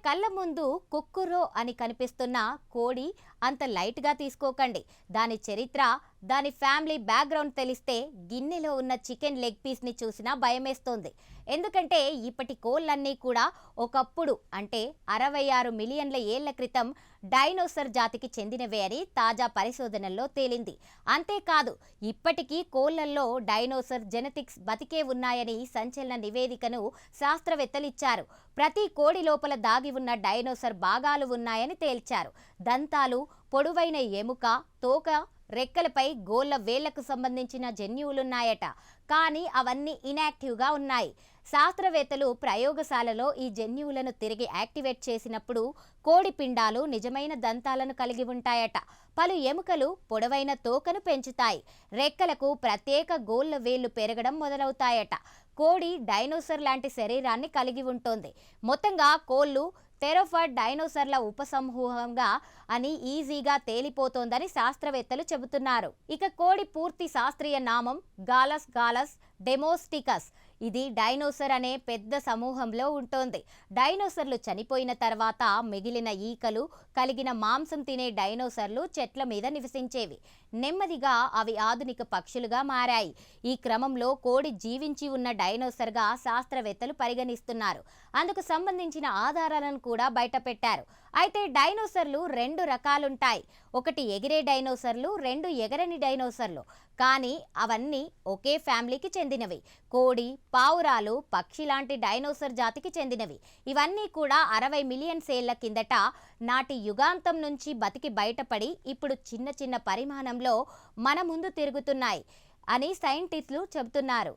కళ్ళ ముందు కుక్కురో అని కనిపిస్తున్న కోడి అంత లైట్గా తీసుకోకండి. దాని చరిత్ర, దాని ఫ్యామిలీ బ్యాక్గ్రౌండ్ తెలిస్తే గిన్నెలో ఉన్న చికెన్ లెగ్ పీస్ని చూసినా భయమేస్తోంది. ఎందుకంటే ఇప్పటి కోళ్ళన్నీ కూడా ఒకప్పుడు అంటే 66 మిలియన్ల ఏళ్ల క్రితం డైనోసర్ జాతికి చెందినవే అని తాజా పరిశోధనల్లో తేలింది. అంతేకాదు ఇప్పటికీ కోళ్లల్లో డైనోసర్ జెనెటిక్స్ బతికే ఉన్నాయని సంచలన నివేదికను శాస్త్రవేత్తలు ఇచ్చారు. ప్రతి కోడి లోపల దాగి ఉన్న డైనోసర్ భాగాలు ఉన్నాయని తేల్చారు. దంతాలు, పొడవైన ఎముక, తోక, రెక్కలపై గోళ్ల వేళ్లకు సంబంధించిన జన్యువులున్నాయట. కానీ అవన్నీ ఇన్యాక్టివ్గా ఉన్నాయి. శాస్త్రవేత్తలు ప్రయోగశాలలో ఈ జన్యువులను తిరిగి యాక్టివేట్ చేసినప్పుడు కోడి పిండాలు నిజమైన దంతాలను కలిగి ఉంటాయట. పలు ఎముకలు పొడవైన తోకను పెంచుతాయి. రెక్కలకు ప్రత్యేక గోళ్ల వేళ్లు పెరగడం మొదలవుతాయట. కోడి డైనోసర్ లాంటి శరీరాన్ని కలిగి ఉంటుంది. మొత్తంగా కోళ్లు థెరోఫాడ్ డైనోసర్ల ఉపసమూహంగా అని ఈజీగా తేలిపోతోందని శాస్త్రవేత్తలు చెబుతున్నారు. ఇక కోడి పూర్తి శాస్త్రీయ నామం గాలస్ గాలస్ డెమోస్టికస్. ఇది డైనోసర్ అనే పెద్ద సమూహంలో ఉంటుంది. డైనోసర్లు చనిపోయిన తర్వాత మిగిలిన ఈకలు కలిగిన మాంసం తినే డైనోసర్లు చెట్ల మీద నివసించేవి. నెమ్మదిగా అవి ఆధునిక పక్షులుగా మారాయి. ఈ క్రమంలో కోడి జీవించి ఉన్న డైనోసర్గా శాస్త్రవేత్తలు పరిగణిస్తున్నారు. అందుకు సంబంధించిన ఆధారాలను కూడా బయటపెట్టారు. అయితే డైనోసర్లు రెండు రకాలుంటాయి. ఒకటి ఎగిరే డైనోసర్లు, రెండు ఎగరని డైనోసర్లు. కానీ అవన్నీ ఒకే ఫ్యామిలీకి చెందినవి. కోడి, పావురాలు, పక్షి లాంటి డైనోసర్ జాతికి చెందినవి. ఇవన్నీ కూడా 60 మిలియన్ ఏళ్ల కిందట నాటి యుగాంతం నుంచి బతికి బయటపడి ఇప్పుడు చిన్న చిన్న పరిమాణంలో మన ముందు తిరుగుతున్నాయి అని సైంటిస్టులు చెబుతున్నారు.